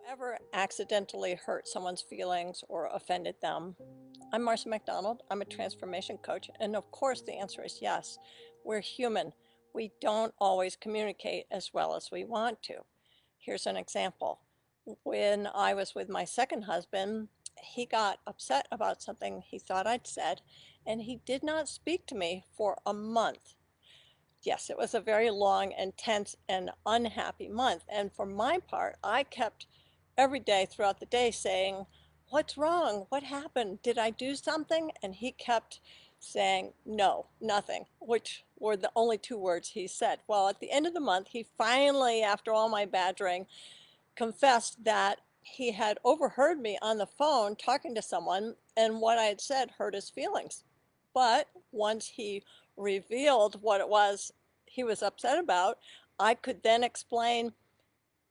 Ever accidentally hurt someone's feelings or offended them? I'm Marcy McDonald. I'm a transformation coach. And of course, the answer is yes. We're human. We don't always communicate as well as we want to. Here's an example. When I was with my second husband, he got upset about something he thought I'd said, and he did not speak to me for a month. Yes, it was a very long, intense, and unhappy month. And for my part, I kept every day throughout the day saying, "What's wrong? What happened? Did I do something?" And he kept saying, "No, nothing," which were the only two words he said. Well, at the end of the month, he finally, after all my badgering, confessed that he had overheard me on the phone talking to someone, and what I had said hurt his feelings. But once he revealed what it was he was upset about, I could then explain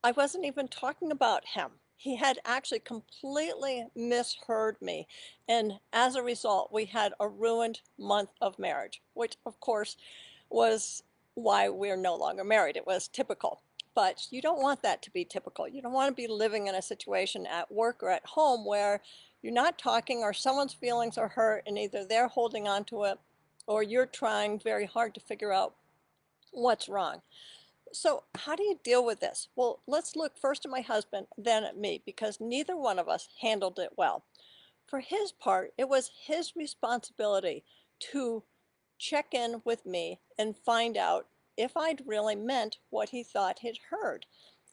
I wasn't even talking about him. He had actually completely misheard me. And as a result, we had a ruined month of marriage, which of course was why we're no longer married. It was typical. But you don't want that to be typical. You don't want to be living in a situation at work or at home where you're not talking or someone's feelings are hurt and either they're holding on to it or you're trying very hard to figure out what's wrong. So, how do you deal with this? Well, let's look first at my husband, then at me, because neither one of us handled it well. For his part, it was his responsibility to check in with me and find out if I'd really meant what he thought he'd heard.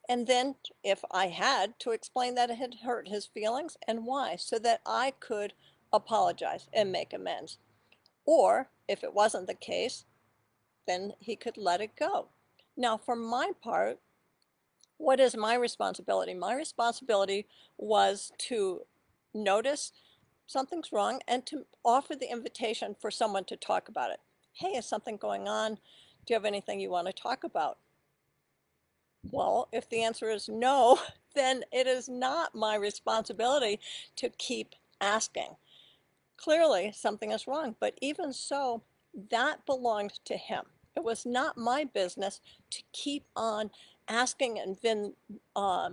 And then, if I had, to explain that it had hurt his feelings and why, so that I could apologize and make amends. Or, if it wasn't the case, then he could let it go. Now, for my part, what is my responsibility? My responsibility was to notice something's wrong and to offer the invitation for someone to talk about it. Hey, is something going on? Do you have anything you want to talk about? Well, if the answer is no, then it is not my responsibility to keep asking. Clearly, something is wrong, but even so, that belonged to him. It was not my business to keep on asking and then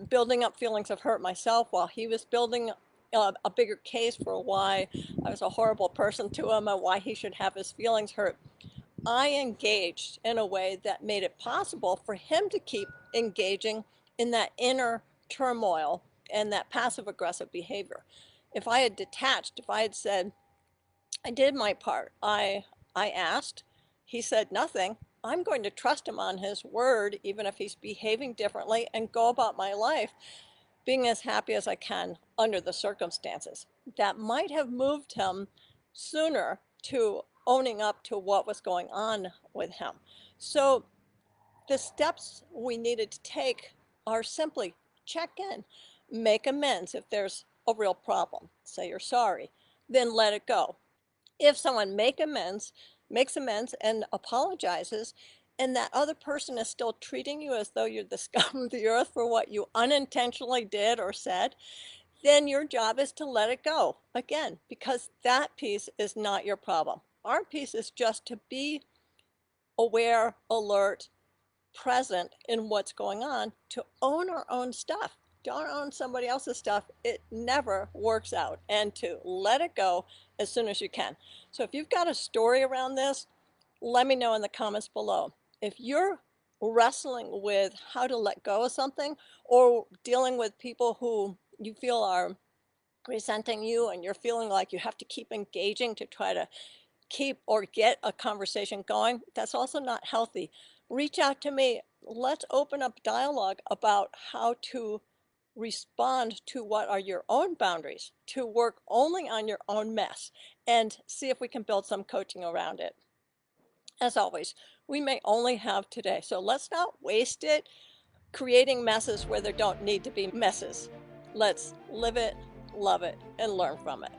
building up feelings of hurt myself while he was building a bigger case for why I was a horrible person to him and why he should have his feelings hurt. I engaged in a way that made it possible for him to keep engaging in that inner turmoil and that passive aggressive behavior. If I had detached, if I had said, I did my part, I asked, he said nothing, I'm going to trust him on his word, even if he's behaving differently, and go about my life being as happy as I can under the circumstances. That might have moved him sooner to owning up to what was going on with him. So the steps we needed to take are simply check in, make amends if there's a real problem, say you're sorry, then let it go. If someone makes amends and apologizes, and that other person is still treating you as though you're the scum of the earth for what you unintentionally did or said, then your job is to let it go. Again, because that piece is not your problem. Our piece is just to be aware, alert, present in what's going on, to own our own stuff. Don't own somebody else's stuff. It never works out. And to let it go as soon as you can. So if you've got a story around this, let me know in the comments below. If you're wrestling with how to let go of something or dealing with people who you feel are resenting you and you're feeling like you have to keep engaging to try to keep or get a conversation going, that's also not healthy. Reach out to me. Let's open up dialogue about how to respond to what are your own boundaries, to work only on your own mess, and see if we can build some coaching around it. As always, we may only have today, so let's not waste it creating messes where there don't need to be messes. Let's live it, love it, and learn from it.